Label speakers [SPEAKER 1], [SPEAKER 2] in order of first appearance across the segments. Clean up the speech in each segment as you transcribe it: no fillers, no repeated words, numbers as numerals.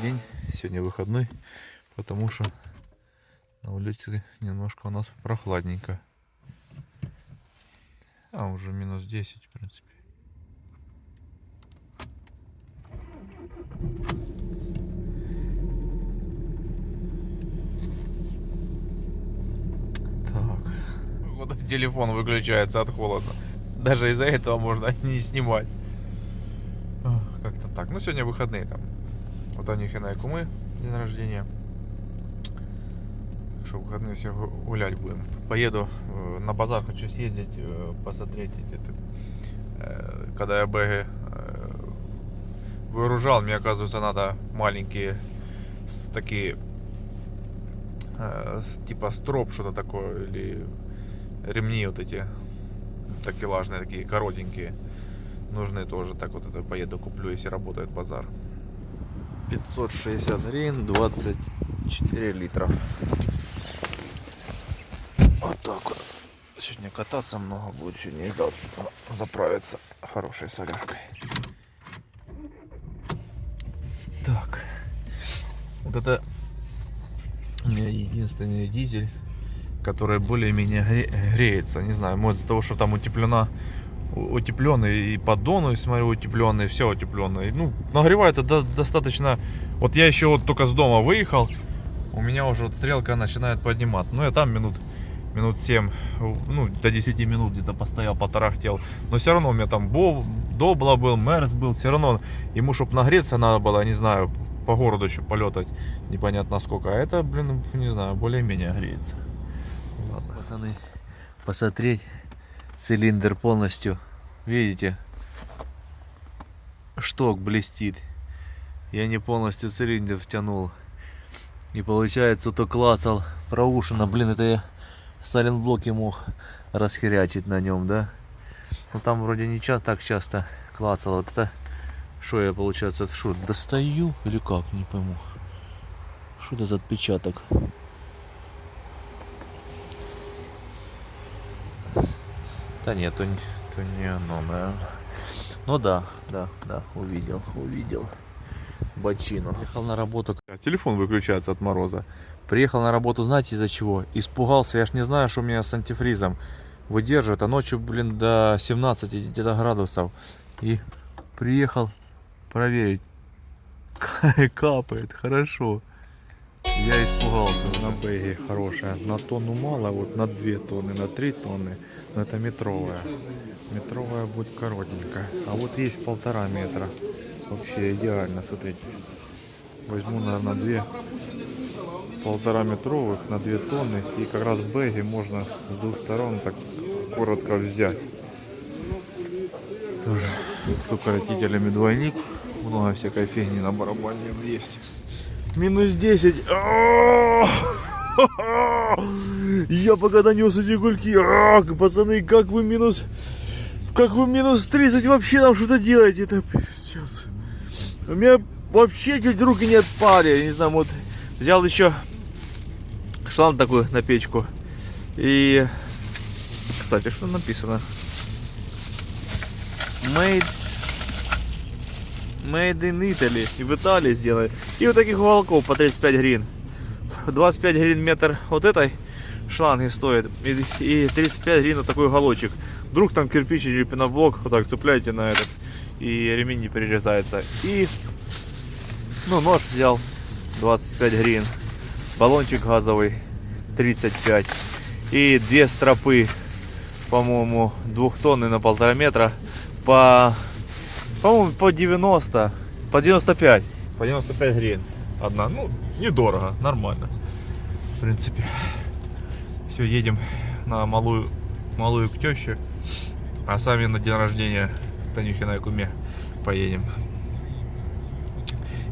[SPEAKER 1] день. Сегодня выходной, потому что на улице немножко у нас прохладненько. А уже минус 10, в принципе. Так. Вот телефон выключается от холода. Даже из-за этого можно не снимать. Как-то так. Ну, сегодня выходные там. Вот у Анюхиной кумы день рождения. Так что в выходные все гулять будем. Поеду на базар, хочу съездить, посмотреть когда я бэги выгружал, мне, оказывается, надо маленькие такие типа строп, что-то такое, или ремни вот эти такелажные, такие коротенькие, нужны тоже. Так вот это поеду куплю, если работает базар. 560 гривен, 24 литра. Вот так вот. Сегодня кататься много будет, сегодня и завтра заправиться хорошей соляркой. Так. Вот это у меня единственный дизель, который более-менее греется. Не знаю, может из-за того, что там утепленный и поддон, смотрю, утепленный, все утепленное. Ну, нагревается достаточно. Вот я еще вот только с дома выехал, у меня уже вот стрелка начинает подниматься. Ну, я там минут 7, ну, до 10 минут где-то постоял, потарахтел. Но все равно у меня там Добла был, Мерс был. Все равно ему, чтобы нагреться, надо было, не знаю, по городу еще полетать. Непонятно сколько. А это, блин, не знаю, более-менее греется. Ладно, пацаны, посмотреть. Цилиндр полностью, видите, шток блестит. Я не полностью цилиндр втянул. И получается, то клацал проушина. Блин, это я сайлентблоки мог расхерячить на нем, да? Но там вроде не так часто клацал. Вот это, что я, получается, это что, достаю или как, не пойму. Что это за отпечаток? Да нет, то не оно, наверное. Ну да, увидел. Бочину. Приехал на работу. Телефон выключается от мороза. Приехал на работу, знаете, из-за чего? Испугался, я ж не знаю, что у меня с антифризом выдерживает. А ночью, блин, до 17 где-то градусов. И приехал проверить. Капает, хорошо. Я испугался. На бэге хорошая. На тонну мало, вот на 2 тонны, на 3 тонны. Но это метровая. Метровая будет коротенькая. А вот есть 1,5 метра. Вообще идеально, смотрите. Возьму, наверное, 1,5 метровых на 2 тонны. И как раз в бэге можно с двух сторон так коротко взять. Тоже с укоротителями двойник. Много всякой фигни на барабане есть. Минус 10. Я пока донес эти гульки. Пацаны, как вы минус 30 вообще там что-то делаете? Это пиздец. У меня вообще чуть руки не отпали. Я не знаю, вот взял еще шланг такой на печку. И, кстати, что написано? Made in Italy. И в Италии сделали. И вот таких уголков по 35 гривен. 25 гривен метр вот этой шланги стоит. И 35 гривен вот такой уголочек. Вдруг там кирпич или пеноблок. Вот так цепляете на этот. И ремень не перерезается. И нож взял 25 гривен. Баллончик газовый 35. И 2 стропы, по-моему, 2 тонны на 1,5 метра. По-моему, по 90, по 95 гривен одна. Ну, недорого, нормально. В принципе. Все, едем на малую к теще. А сами на день рождения Танюхиной куме поедем.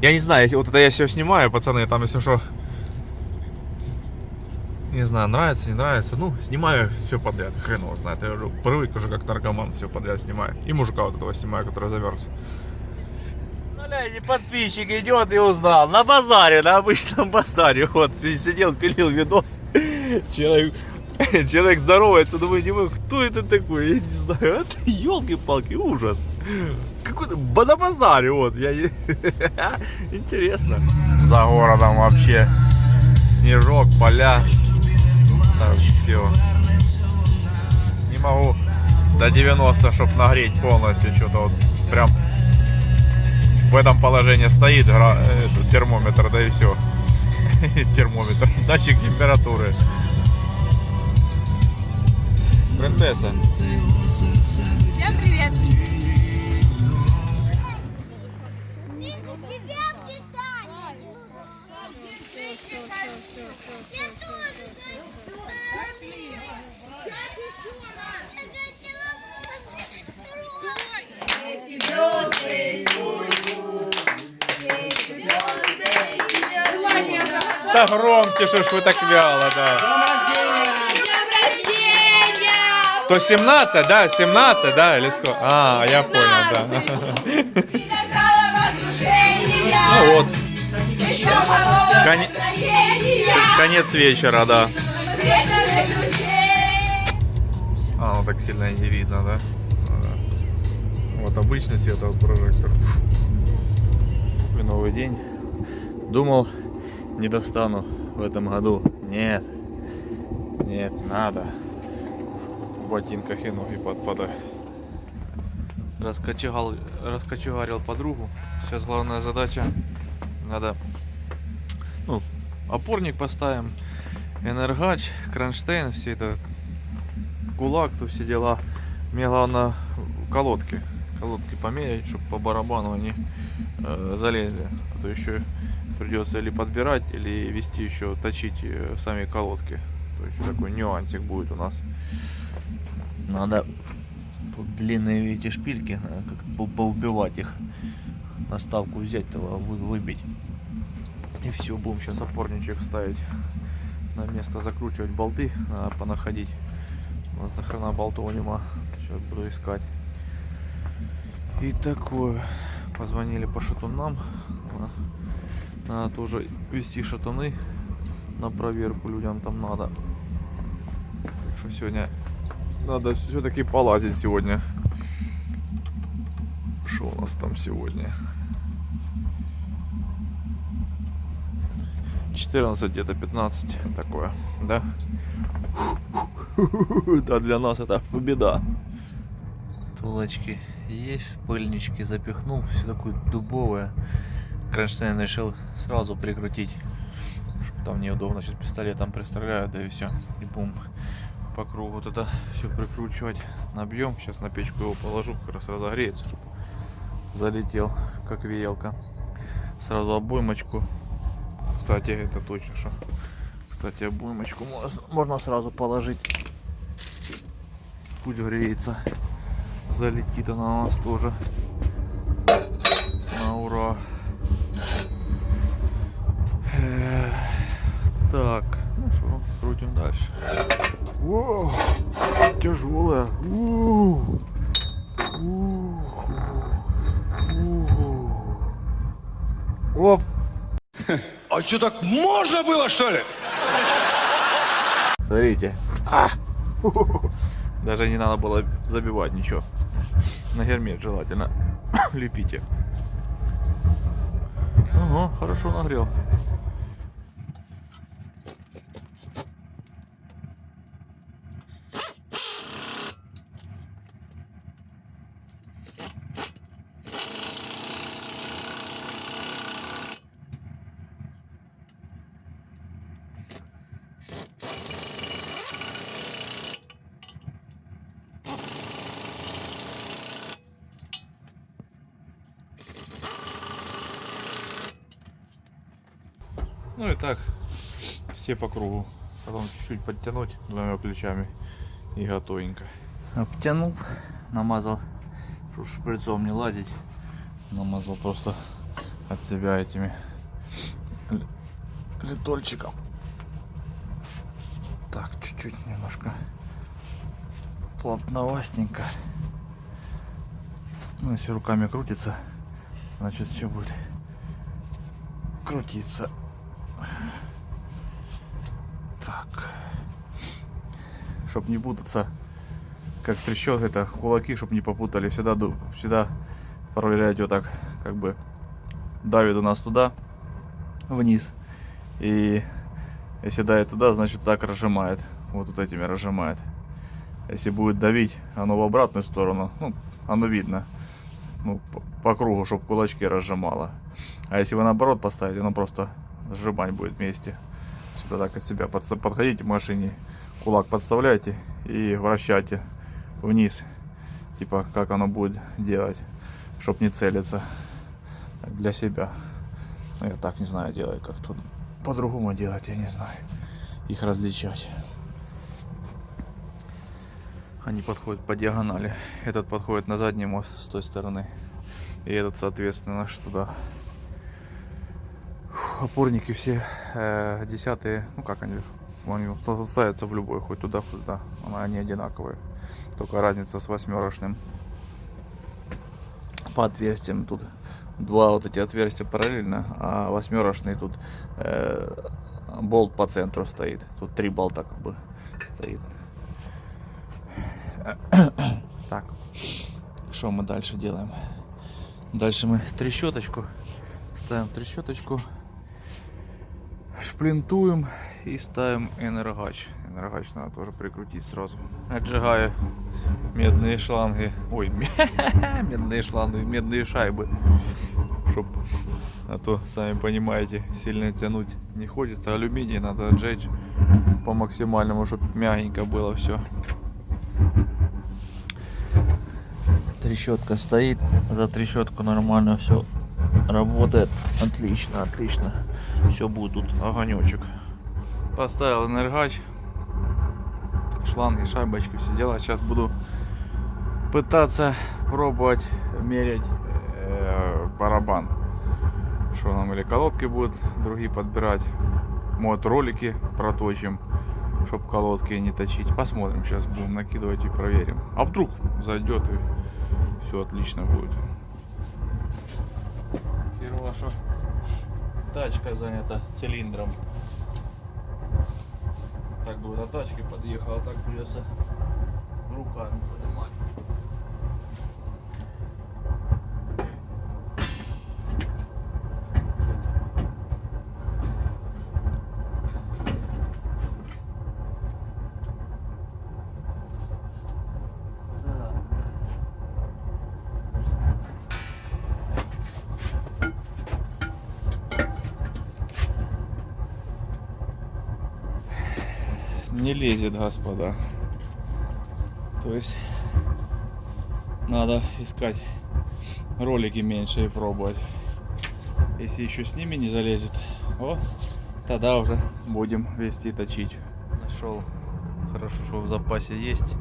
[SPEAKER 1] Я не знаю, вот это я все снимаю, пацаны, там если что, не знаю, нравится, не нравится, ну, снимаю все подряд, хрен его знает, я уже привык уже как наркоман, все подряд снимаю. И мужика вот этого снимаю, который замерз. Глядите, подписчик идет и узнал, на базаре, на обычном базаре, вот, сидел, пилил видос, человек Человек здоровается, думаю, кто это такой? Я не знаю. Это елки-палки, ужас. Какой-то на базаре, вот. Интересно. За городом вообще снежок, поля. Так, все. Не могу до 90, чтобы нагреть полностью что-то. Вот прям в этом положении стоит термометр, да и все. Термометр, датчик температуры. Принцесса.
[SPEAKER 2] Всем привет!
[SPEAKER 1] Да громче, что ж вы так вяло, да. То 17, да? 17, да? Или сколько? А, я понял, да. Ну вот. Конец вечера, да. А, ну так сильно не видно, да? Вот обычный светопрожектор. Новый день. Думал, не достану в этом году. Нет. Нет, надо. В ботинках и ноги подпадают. Раскочегарил подругу. Сейчас главная задача. Надо, ну, опорник поставим, энергач, кронштейн, все это, кулак, то все дела. Мне главное колодки померить, чтобы по барабану они залезли. А то еще придется или подбирать, или вести еще, точить сами колодки. То еще такой нюансик будет у нас. Надо тут длинные, видите, шпильки, надо как поубивать их. Наставку взять, выбить. И все, будем сейчас опорничек ставить на место, закручивать болты, надо понаходить. У нас нахрена болтов нема. Сейчас буду искать. И такое. Позвонили по шатунам. Надо тоже вести шатуны на проверку, людям там надо. Так что сегодня надо все-таки полазить сегодня. Что у нас там сегодня? 14, где-то 15 такое, да? Да, для нас это беда. Тулочки есть, пыльнички запихнул, все такое дубовое. Кронштейн решил сразу прикрутить, чтобы там неудобно, сейчас пистолетом пристреляют, да и все. И будем по кругу вот это все прикручивать. Набьем, сейчас на печку его положу, как раз разогреется, чтобы залетел, как веялка. Сразу обоймочку. Кстати, это точно, что. Кстати, обоймочку можно сразу положить. Пусть греется. Залетит она у нас тоже. На ура. Так, ну что, крутим дальше. О, тяжелая. Оп.
[SPEAKER 3] А что, так можно было, что ли?
[SPEAKER 1] Смотрите. Даже не надо было забивать ничего. На гермет желательно лепите. Ага, хорошо нагрел. Ну и так, все по кругу. Потом чуть-чуть подтянуть двумя плечами и готовенько. Обтянул, намазал, чтобы шприцом не лазить. Намазал просто от себя этими литольчиком. Так, чуть-чуть немножко плотновастенько. Ну, если руками крутится, значит все будет крутиться. Так. чтобы не путаться, как трещот это кулаки, чтобы не попутали. Всегда проверяйте вот так, как бы давит у нас туда, вниз. И если давит туда, значит так разжимает. Вот этими разжимает. Если будет давить оно в обратную сторону, ну, оно видно. Ну, по кругу, чтобы кулачки разжимало. А если вы наоборот поставите, оно просто сжимать будет вместе. Сюда так от себя подходите к машине, кулак подставляйте и вращайте вниз. Типа как оно будет делать, чтобы не целиться. Так, для себя. Но я так не знаю делать, как тут по-другому делать, я не знаю. Их различать. Они подходят по диагонали. Этот подходит на задний мост с той стороны. И этот, соответственно, туда. Опорники все 10-е, ну как они ставятся в любой, хоть туда, хоть туда. Они одинаковые. Только разница с 8-рошным. По отверстиям тут два вот эти отверстия параллельно, а 8-рошный тут болт по центру стоит. Тут 3 болта как бы стоит. Так, что мы дальше делаем? Дальше мы трещоточку ставим, шплинтуем и ставим энергач. Энергач надо тоже прикрутить сразу. Отжигаю медные шланги, ой, медные шланги, медные шайбы, чтоб, а то сами понимаете, сильно тянуть не хочется. Алюминий надо отжечь по максимальному, чтобы мягенько было все. Трещотка стоит, за трещотку нормально все работает, отлично, отлично, все будет тут огонечек. Поставил энергач, шланги, шайбочки, все дела. Сейчас буду пытаться пробовать мерять барабан, что нам или колодки будут другие подбирать, может ролики проточим, чтобы колодки не точить. Посмотрим, сейчас будем накидывать и проверим, а вдруг зайдет и все отлично будет. Херово, что тачка занята цилиндром. Так бы на тачке подъехал, а так придется руками поднимать. Не лезет, господа. То есть надо искать ролики меньше и пробовать. Если еще с ними не залезет, тогда уже будем вести точить. Нашел, хорошо, что в запасе есть.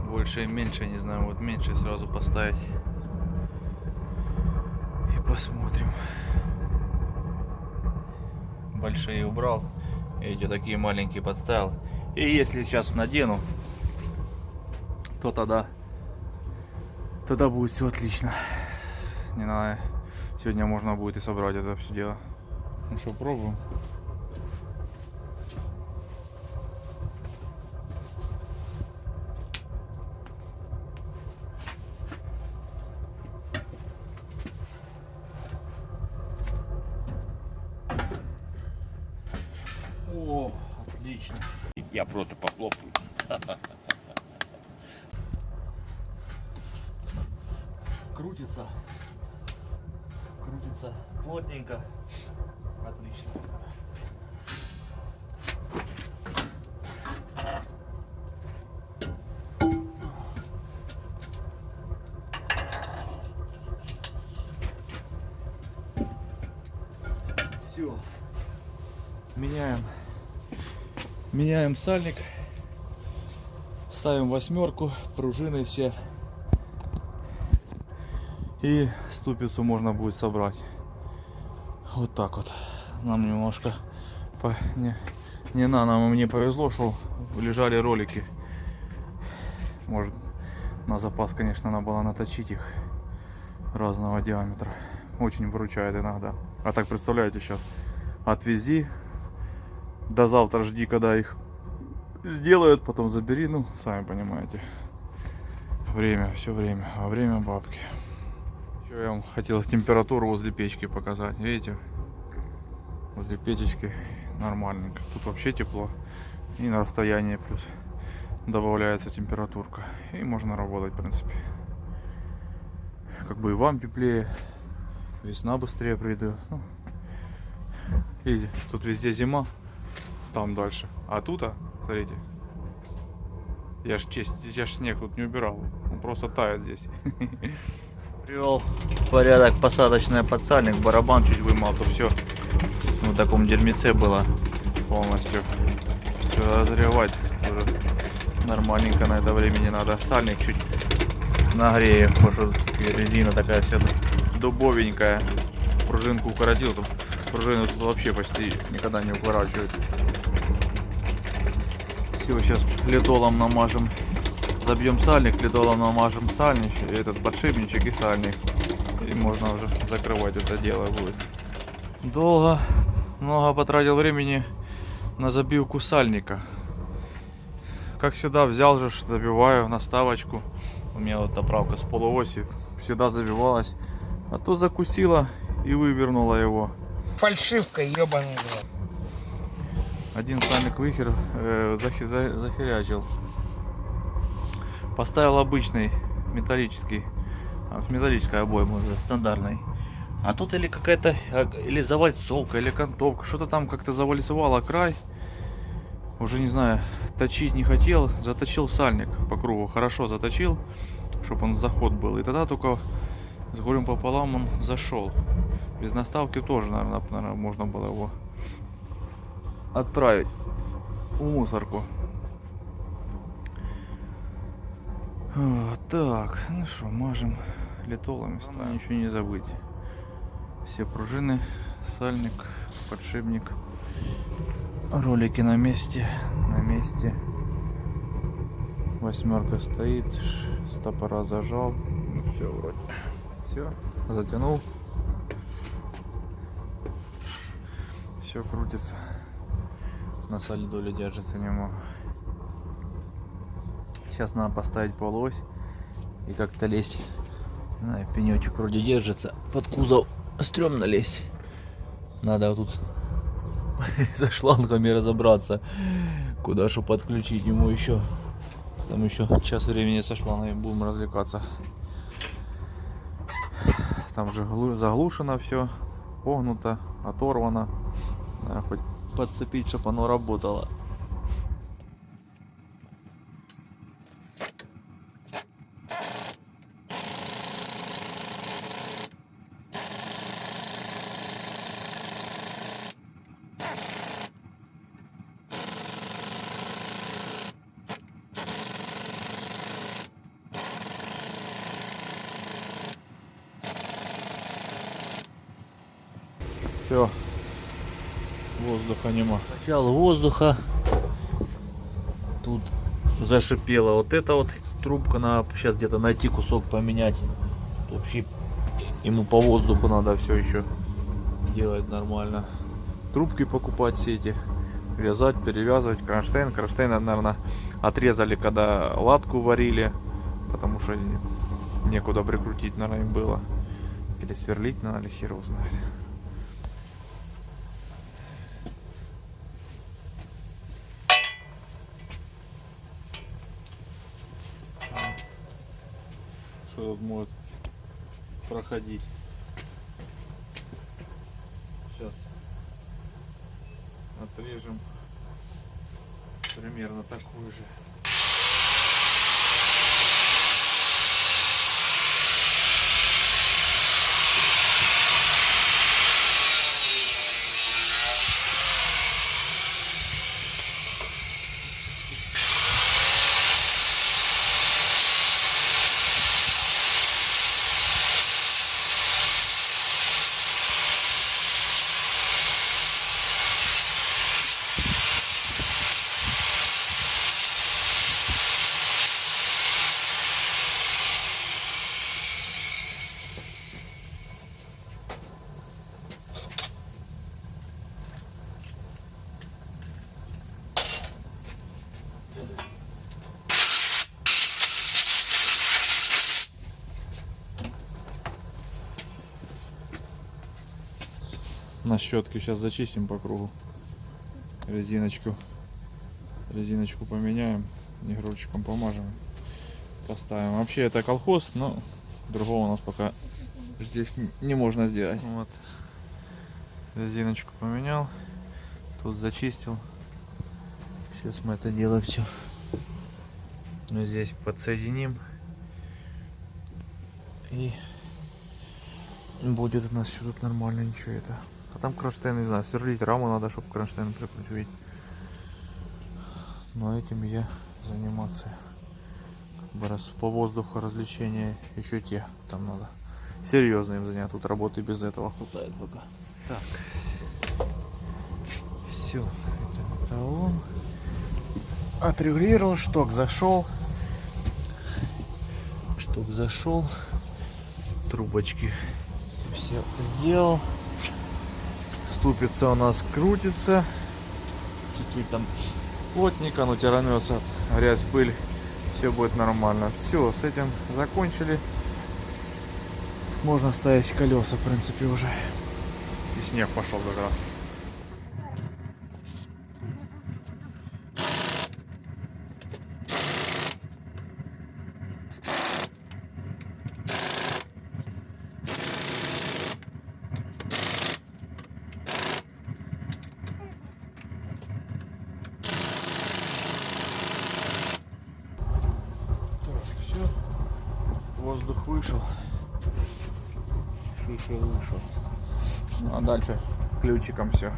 [SPEAKER 1] Больше и меньше, не знаю, вот меньше сразу поставить. И посмотрим. Большие убрал. Эти такие маленькие подставил. И если сейчас надену, то тогда будет все отлично. Не надо. Сегодня можно будет и собрать это все дело. Ну что, пробуем. О, отлично.
[SPEAKER 3] Я просто похлопаю.
[SPEAKER 1] Крутится плотненько. Отлично. Все. Меняем сальник. Ставим 8-ку, пружины все. И ступицу можно будет собрать. Вот так вот. Нам немножко мне повезло, что лежали ролики. Может, на запас, конечно, надо было наточить их разного диаметра. Очень выручает иногда. А так, представляете, сейчас отвези, до завтра жди, когда их сделают, потом забери, ну, сами понимаете. Время, все время, во время бабки. Еще я вам хотел температуру возле печки показать, видите? Возле печечки нормальненько. Тут вообще тепло. И на расстоянии плюс добавляется температурка. И можно работать, в принципе. Как бы и вам теплее. Весна быстрее придет. Ну, видите, тут везде зима. Там дальше. А тут, смотрите. Я ж снег тут не убирал. Он просто тает здесь. Привел в порядок посадочный подсальник. Барабан чуть вымыл, то все в таком дерьмеце было полностью. Все разревать уже нормальненько на это времени надо. Сальник чуть нагрею, потому что резина такая вся дубовенькая. Пружинку укоротил, тут пружину тут вообще почти никогда не укорачивают. Все, сейчас литолом намажем, забьем сальник, литолом намажем сальник, этот подшипничек и сальник, и можно уже закрывать это дело будет. Долго, много потратил времени на забивку сальника. Как всегда, взял же, забиваю наставочку. У меня вот оправка с полуоси всегда забивалась, а то закусила и вывернула его.
[SPEAKER 4] Фальшивка, ебаный.
[SPEAKER 1] Один сальник захерячил. Поставил обычный металлический, металлическая обойма, стандартный. А тут или какая-то, или завальцовка, или кантовка, что-то там как-то завальцевало край. Уже не знаю, точить не хотел, заточил сальник по кругу, хорошо заточил, чтобы он заход был. И тогда только с горем пополам он зашел. Без наставки тоже, наверное, можно было его отправить в мусорку. Так, ну что, мажем литолами, ставим. Ничего не забыть. Все пружины, сальник, подшипник, ролики на месте, Восьмерка стоит, стопора зажал, ну, все вроде, все, затянул, все крутится, на солидоле держится немного. Сейчас надо поставить полуось и как-то лезть. Не знаю, пенечек вроде держится. Под кузов стрёмно лезть. Надо вот тут за шлангами разобраться, куда что подключить ему еще. Там еще час времени со шлангами будем развлекаться. Там же заглушено все, погнуто, оторвано. Надо хоть подцепить, чтобы оно работало. Все, воздуха нема. Начало воздуха. Тут зашипела вот эта вот трубка. Надо сейчас где-то найти кусок поменять. Вообще ему по воздуху надо все еще делать нормально. Трубки покупать все эти, вязать, перевязывать. Кронштейн, наверное, отрезали, когда латку варили, потому что некуда прикрутить, наверное, им было. Или сверлить надо, или хер его знает. Что тут может проходить? Сейчас отрежем примерно такую же. на щетке. Сейчас зачистим по кругу. Резиночку поменяем. Негрурчиком помажем. Поставим. Вообще это колхоз, но другого у нас пока здесь не можно сделать. Вот. Резиночку поменял. Тут зачистил. Сейчас мы это дело все. Ну, здесь подсоединим. И будет у нас все тут нормально, ничего это. А там кронштейн, не знаю, сверлить раму надо, чтобы кронштейн прикрутить. Но этим я заниматься. Как бы раз по воздуху развлечения еще те. Там надо серьезно им заняться. Тут работы без этого хватает пока. Так. Все. Это металлом. Отрегулировал, шток зашел. Трубочки все сделал. Ступица у нас крутится. Чуть-чуть там плотненько, но тиранется грязь, пыль. Все будет нормально. Все, с этим закончили. Можно ставить колеса, в принципе, уже. И снег пошел как раз. Воздух вышел. Вышел. Ну а дальше ключиком все.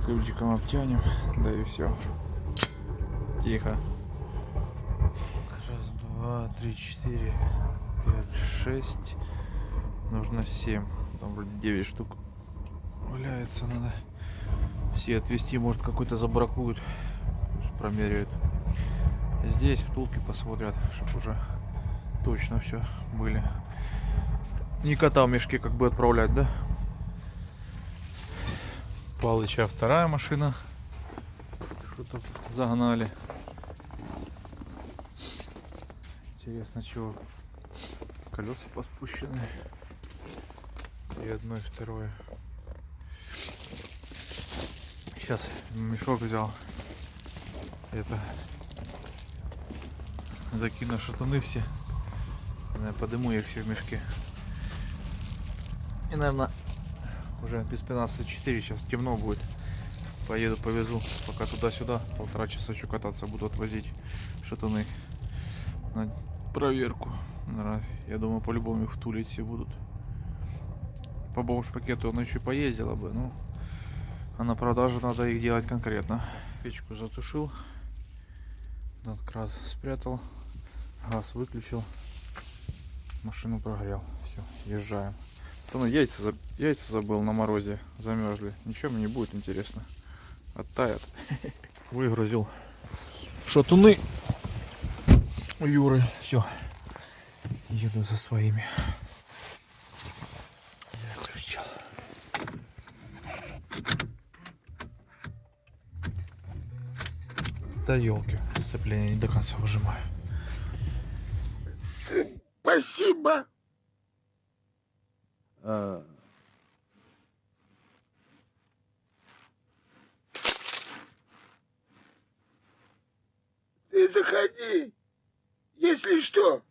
[SPEAKER 1] Ключиком обтянем. Да и все. Тихо. Раз, два, три, 4, 5, 6. Нужно 7. Там вроде 9 штук валяется. Надо все отвести. Может какой-то забракуют. Промеряют. Здесь втулки посмотрят, чтобы уже точно все были. Не кота в мешке как бы отправлять, да? Палыча вторая машина. Что-то загнали. Интересно, чего? Колеса поспущены. И одно, и второе. Сейчас мешок взял. Это закину шатуны все. Я подыму их все в мешке. И, наверное, уже без 15:04, сейчас темно будет. Поеду, повезу, пока туда-сюда. 1,5 часа еще кататься буду, отвозить шатуны на проверку. Наверное, я думаю, по-любому их втулить все будут. По бомж-пакету она еще поездила бы, ну, а на продажу надо их делать конкретно. Печку затушил, крас спрятал, газ выключил, машину прогрел. Все, езжаем. Пацаны, яйца забыл на морозе, замерзли. Ничего мне не будет интересно. Оттает. Выгрузил шатуны у Юры. Все. Еду за своими. Я включил. Да елки, сцепление не до конца выжимаю.
[SPEAKER 3] Спасибо. Ты заходи, если что.